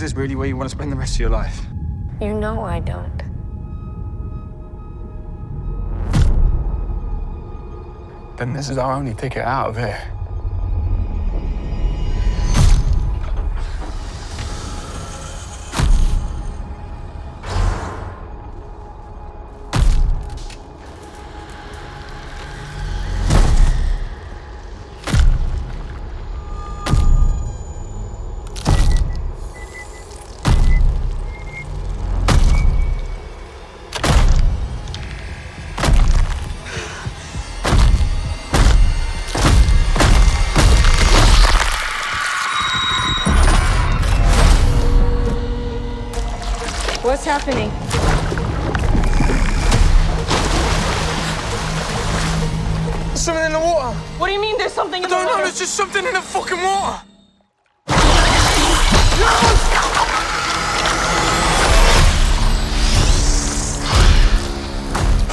Is this really where you want to spend the rest of your life? You know I don't. Then this is our only ticket out of here. What's happening? There's something in the water. What do you mean there's something in I the don't know, water? there's just something in the fucking water.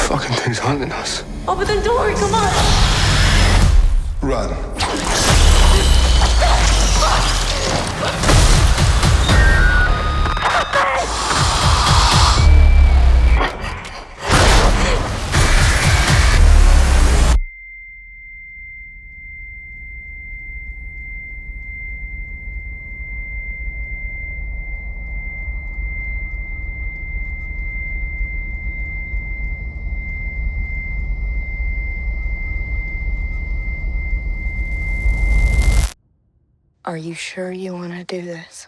Fucking thing's hunting us. Open the door, come on. Run. Are you sure you want to do this?